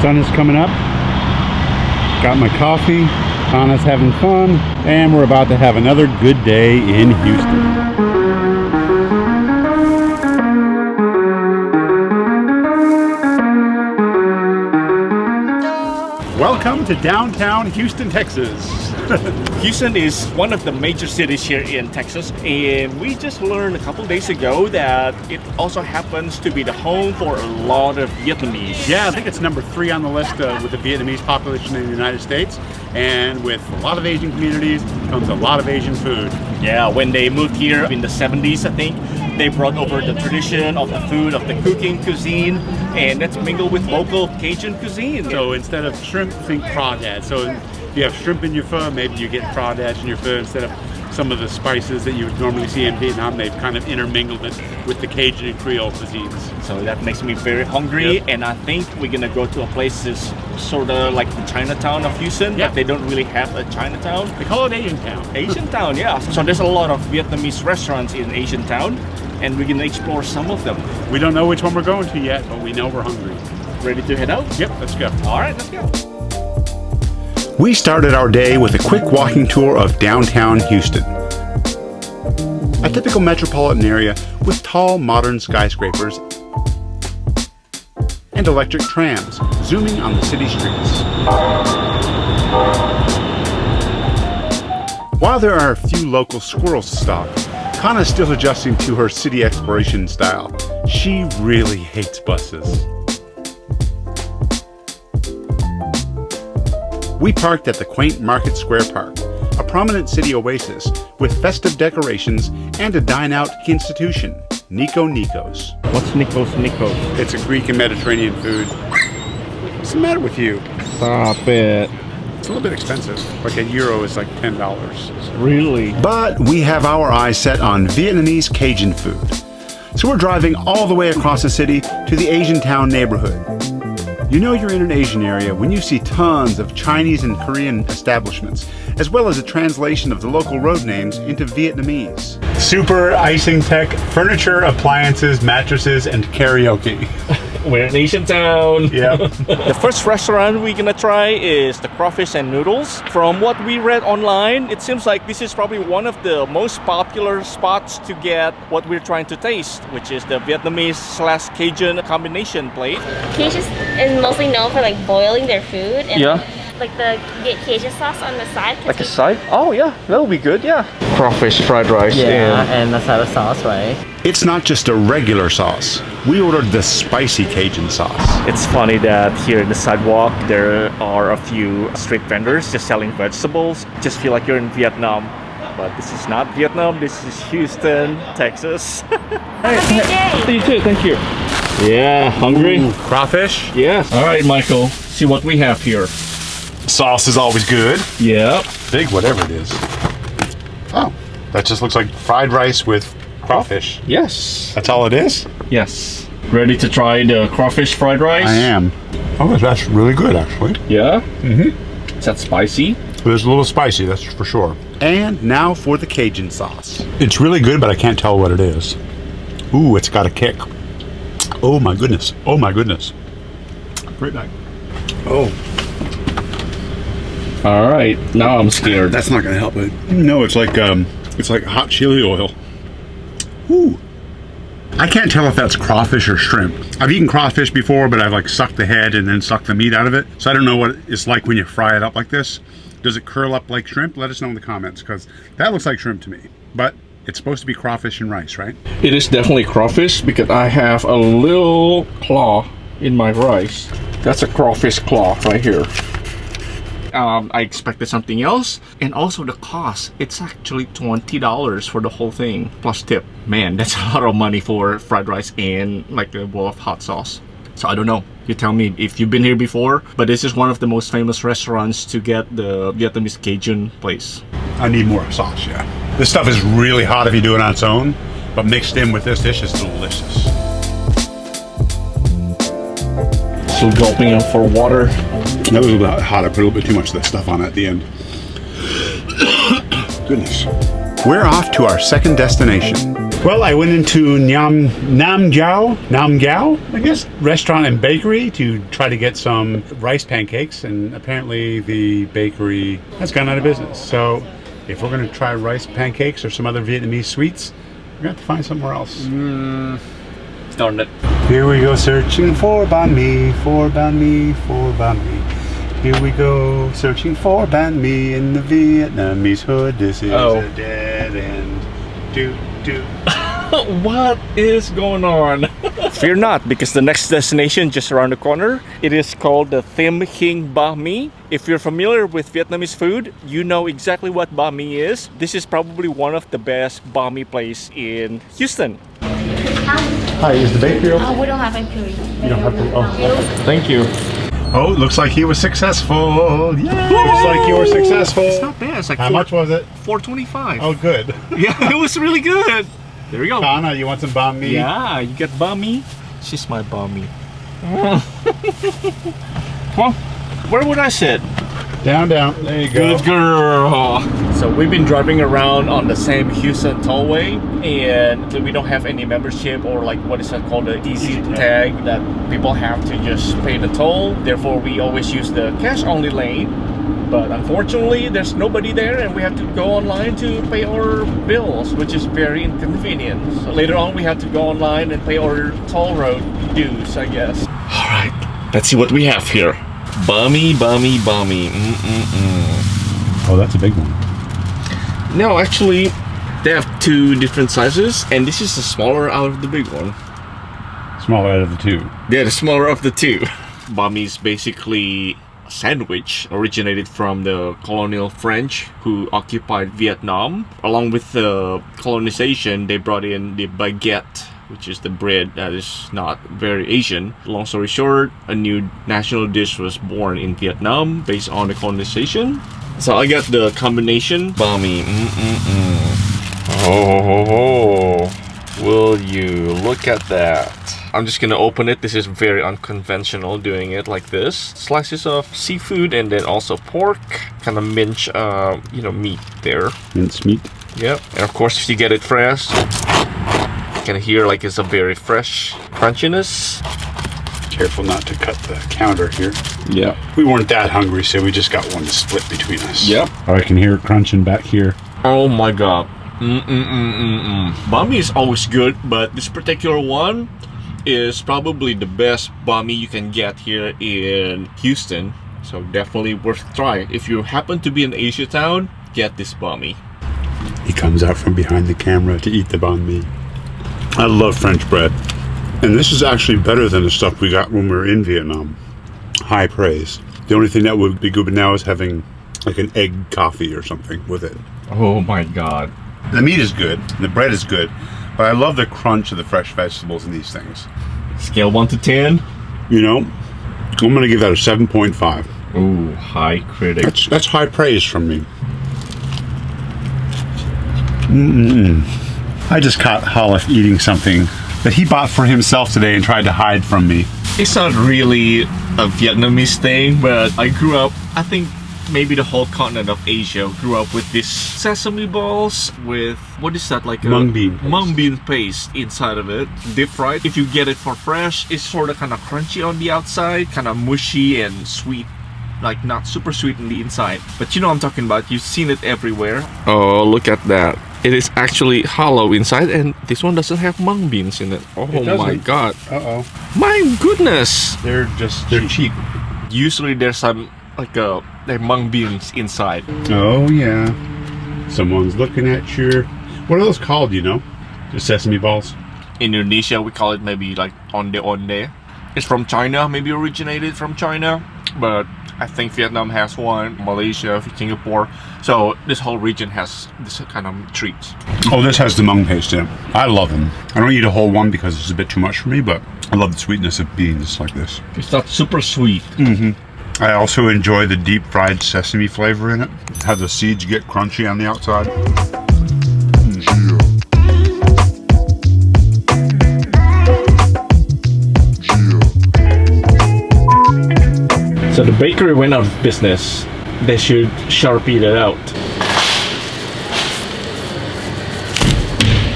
Sun is coming up. Got my coffee. Anna's having fun. And we're about to have another good day in Houston. Welcome to downtown Houston, Texas. Houston is one of the major cities here in Texas, and we just learned a couple days ago that it also happens to be the home for a lot of Vietnamese. Yeah, I think it's number 3 on the list with the Vietnamese population in the United States. And with a lot of Asian communities comes a lot of Asian food. Yeah, when they moved here in the 70s, I think, they brought over the tradition of the food, of the cooking cuisine, and that's mingled with local Cajun cuisine. So instead of shrimp, think crawdads. So if you have shrimp in your pho, maybe you get crawdads in your pho instead of some of the spices that you would normally see in Vietnam. They've kind of intermingled it with the Cajun and Creole cuisines. So that makes me very hungry, Yep. and I think we're gonna go to a place that's sort of like the Chinatown of Houston, Yep. but they don't really have a Chinatown. They call it Asian Town. Asian Town, yeah. So there's a lot of Vietnamese restaurants in Asian Town, and we're gonna explore some of them. We don't know which one we're going to yet, but we know we're hungry. Ready to head out? Yep, let's go. All right, let's go. We started our day with a quick walking tour of downtown Houston. A typical metropolitan area with tall modern skyscrapers and electric trams zooming on the city streets. While there are a few local squirrels to stalk, Kana's still adjusting to her city exploration style. She really hates buses. We parked at the quaint Market Square Park, a prominent city oasis with festive decorations and a dine-out institution, Nico Nikos. What's Nikos? It's a Greek and Mediterranean food. What's the matter with you? Stop it. It's a little bit expensive. Like €1 is like $10. Really? But we have our eyes set on Vietnamese Cajun food. So we're driving all the way across the city to the Asian Town neighborhood. You know you're in an Asian area when you see tons of Chinese and Korean establishments, as well as a translation of the local road names into Vietnamese. Super icing tech, furniture, appliances, mattresses, and karaoke. We're in Asian Town. Yeah. The first restaurant we're gonna try is the Crawfish and Noodles. From what we read online, it seems like this is probably one of the most popular spots to get what we're trying to taste, which is the Vietnamese/Cajun combination plate. Cajun is mostly known for like boiling their food and Yeah. like the get Cajun sauce on the side. Like a side? Oh yeah, that'll be good, yeah. Crawfish fried rice. Yeah, and masala sauce, right? It's not just a regular sauce. We ordered the spicy Cajun sauce. It's funny that here in the sidewalk there are a few street vendors just selling vegetables. Just feel like you're in Vietnam. But this is not Vietnam, this is Houston, Texas. Have a good day. You too, thank you. Yeah, hungry? Ooh, crawfish. Yes. All right, Michael, see what we have here. Sauce is always good. Yep. Big, whatever it is. Oh, that just looks like fried rice with crawfish. Yes. That's all it is? Yes. Ready to try the crawfish fried rice? I am. Oh, that's really good, actually. Yeah? Mm-hmm. Is that spicy? It's a little spicy, that's for sure. And now for the Cajun sauce. It's really good, but I can't tell what it is. Ooh, it's got a kick. Oh my goodness. Oh my goodness. Right back. Oh. All right. Now I'm scared. That's not gonna help it. No, it's like hot chili oil. Ooh. I can't tell if that's crawfish or shrimp. I've eaten crawfish before, but I've like sucked the head and then sucked the meat out of it. So I don't know what it's like when you fry it up like this. Does it curl up like shrimp? Let us know in the comments, because that looks like shrimp to me. But it's supposed to be crawfish and rice, right? It is definitely crawfish because I have a little claw in my rice. That's a crawfish claw right here. I expected something else, and also the cost. It's actually $20 for the whole thing plus tip. Man, that's a lot of money for fried rice and like a bowl of hot sauce. So I don't know. You tell me if you've been here before, but this is one of the most famous restaurants to get the Vietnamese Cajun place. I need more sauce, yeah. This stuff is really hot if you do it on its own, but mixed in with this dish is delicious. Still gulping in for water. That was a little bit hot. I put a little bit too much of that stuff on at the end. Goodness. We're off to our second destination, Well, I went into Nam Gao, I guess, restaurant and bakery to try to get some rice pancakes, and apparently the bakery has gone out of business. So if we're going to try rice pancakes or some other Vietnamese sweets, we're going to have to find somewhere else. Darn it. Here we go searching for banh mi, for banh mi, for banh mi. Here we go searching for banh mi in the Vietnamese hood. This is a dead end. Do. What is going on? Fear not, because the next destination just around the corner. It is called the Thim Hing Bahn Mi. If you're familiar with Vietnamese food, you know exactly what banh mi is. This is probably one of the best banh mi place in Houston. Hi, is the bakery open? Oh, we don't have bakery. You don't have to. Oh, Thank you. oh, it looks like he was successful. Yeah, looks like you were successful. It's not bad. It's like How much was it? $4.25. Oh, good. Yeah, it was really good. There we go. Kana, you want some banh mi? Yeah, you get banh mi. She's my banh mi. Well, where would I sit? Down. There you go. Good girl. So we've been driving around on the same Houston tollway, and we don't have any membership or like what is that called, the easy tag that people have to just pay the toll. Therefore, we always use the cash only lane. But unfortunately, there's nobody there, and we have to go online to pay our bills, which is very inconvenient. So later on, we have to go online and pay our toll road dues, I guess. All right, let's see what we have here. Bahn mi, bahn mi, bahn mi. Oh, that's a big one. No, actually, they have two different sizes, and this is the smaller out of the big one. Smaller out of the two. Yeah, the smaller of the two. Bahn mi is basically a sandwich originated from the colonial French who occupied Vietnam. Along with the colonization, they brought in the baguette, which is the bread that is not very Asian. Long story short, a new national dish was born in Vietnam based on the colonization. So I got the combination Bahn Mi. Oh, will you look at that? I'm just gonna open it. This is very unconventional doing it like this. Slices of seafood and then also pork. Kind of mince, meat there. Mince meat. Yep. And of course, if you get it fresh, you can hear like it's a very fresh crunchiness. Careful not to cut the counter here. Yeah. We weren't that hungry, so we just got one to split between us. Yep. Oh, I can hear it crunching back here. Oh my god. Bahn mi is always good, but this particular one is probably the best bahn mi you can get here in Houston. So definitely worth trying. If you happen to be in Asia town, get this bahn mi. He comes out from behind the camera to eat the banh mi. I love French bread. And this is actually better than the stuff we got when we were in Vietnam. High praise. The only thing that would be good now is having like an egg coffee or something with it. Oh my god. The meat is good, the bread is good, but I love the crunch of the fresh vegetables in these things. Scale 1 to 10. You know, I'm gonna give that a 7.5. Ooh, high critic. That's high praise from me. I just caught Halef eating something that he bought for himself today and tried to hide from me. It's not really a Vietnamese thing, but I grew up, I think maybe the whole continent of Asia grew up with this sesame balls with, what is that, like a mung bean paste. Mung bean paste inside of it, deep fried. If you get it for fresh, it's sort of kind of crunchy on the outside, kind of mushy and sweet, like not super sweet in the inside. But you know what I'm talking about, you've seen it everywhere. Oh, look at that. It is actually hollow inside, and this one doesn't have mung beans in it. Oh my god. Uh-oh. My goodness. They're cheap. Usually there's some like mung beans inside. Oh yeah. Someone's looking at your, what are those called, you know? The sesame balls? In Indonesia we call it maybe like onde onde. It's from China, maybe originated from China, but I think Vietnam has one, Malaysia, Singapore. So this whole region has this kind of treats. Oh, this has the mung paste in it. I love them. I don't eat a whole one because it's a bit too much for me, but I love the sweetness of beans like this. It's not super sweet. I also enjoy the deep fried sesame flavor in it. How the seeds get crunchy on the outside. So the bakery went out of business. They should Sharpie that out.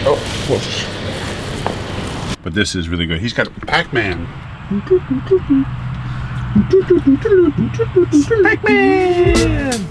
Oh, whoops. but this is really good. He's got Pac-Man. Pac-Man!